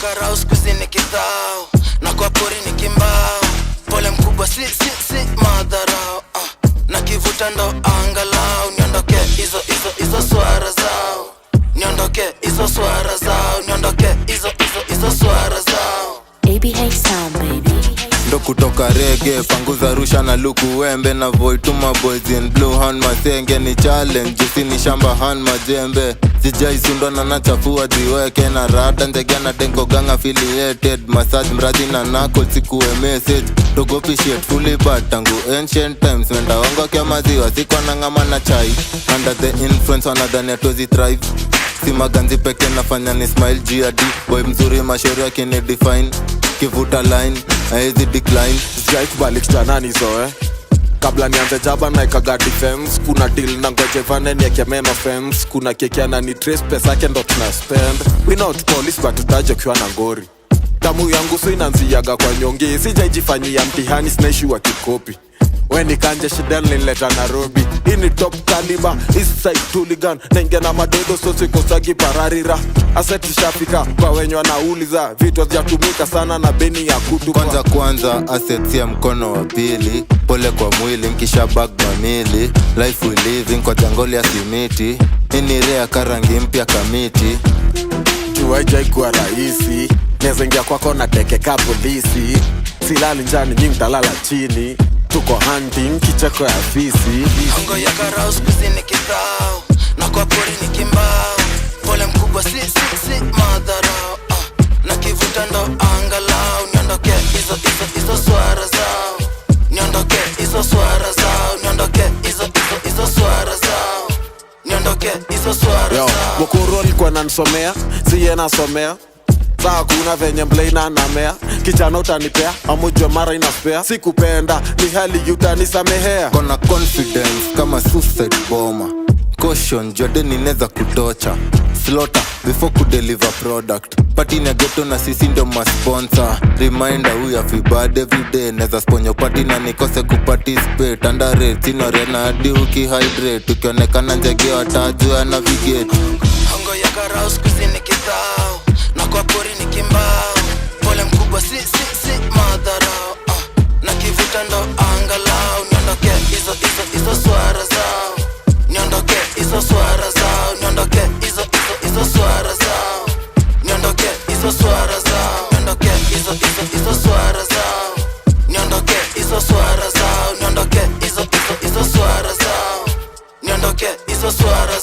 karao skuzi ni kithao, na kwa pori ni kimbao. Pole mkubwa si madharao, na kivuta ndo angalau. Niondoke hizo swara zao, niondoke hizo swara zao, niondoke hizo swara zao. ABH sound baby. Ndo kutoka reggae, panguza rusha na luku wembe. Na void to my boys in blue hand masenge ni challenge. Jusi ni shamba hand majembe. Sijai sundwa na nachafua ziweke na rada. Njegea na denko gang affiliated. Massage mrazi na knuckle sikuwe message. Dogopi shit fully bad tangu ancient times. Wenda wango kia maziwa sikuwa na ngama na chai. Under the influence wanadhani hatuwezi thrive. Si maganzi peke nafanya ni smile GAD. Boy mzuri mashauri yake ni define. Kivuta line, haezi decline. Sijai kubali kitanani zoe kabla nianze jaba na ikaga defense. Kuna deal na ngoje vane nieke mema fems. Kuna keki anani trace pesa yake ndo tunaspend. We not police but tutaje kiwa na ngori. Damu yangu so inanziaga kwa nyongi. Sijaijifanyia mtihani sinaishi wa kikopi. Weni kanje shidel nileta Nairobi. Ini top caliber, east side hooligan. Nenge na madodo so sikosagi pararira. Aseti shafika kwa wenye wanauliza. Vitu hazijatumika sana na beni ya kutu. Kwanza assets ya mkono wa pili. Pole kwa mwili nkisha bag mamili. Life we living kwa jangoli ya simiti. Ini rea karangi mpya kamiti. Tuwaijai kuwa rahisi. Nezengia kwako na tekeka polisi. Silali njani nyingi talala chini. Tuko hunting kicheko ya fisi. Hongo ya karao skuzi ni kithao, na kwa pori ni kimbao. Pole mkubwa si madharao, na kivuta ndo angalau. Niondoke hizo swara zao, niondoke hizo swara zao, niondoke hizo swara zao, niondoke hizo swara zao. Mokoro alikuwa nanisomea, siye nasomea. Saa kuna venye mblena na mea. Kichana utanipea, amujwe mara inaspea. Sikupenda, ni hali utanisamehea. Kona confidence kama suicide bomber. Caution, Jordan ineza kutocha. Slaughter, before kudeliver product. Party na ghetto na sisi ndo masponsor. Reminder we have bad everyday. Neza sponyo party na nikose kuparticipate. Underrate, sinore na hadi ukihydrate. Ukionekana njege watajua navigate. Hongo ya karao skuzi ni kithao, na kwa pori ni kimbao. Pole mkubwa si madharao, na kivuta ndo angalau. Niondoke hizo swara zao, niondoke hizo swara zao, niondoke hizo swara zao, niondoke hizo swara zao, niondoke hizo swara zao, niondoke hizo swara zao, niondoke hizo swara zao, niondoke hizo swara zao.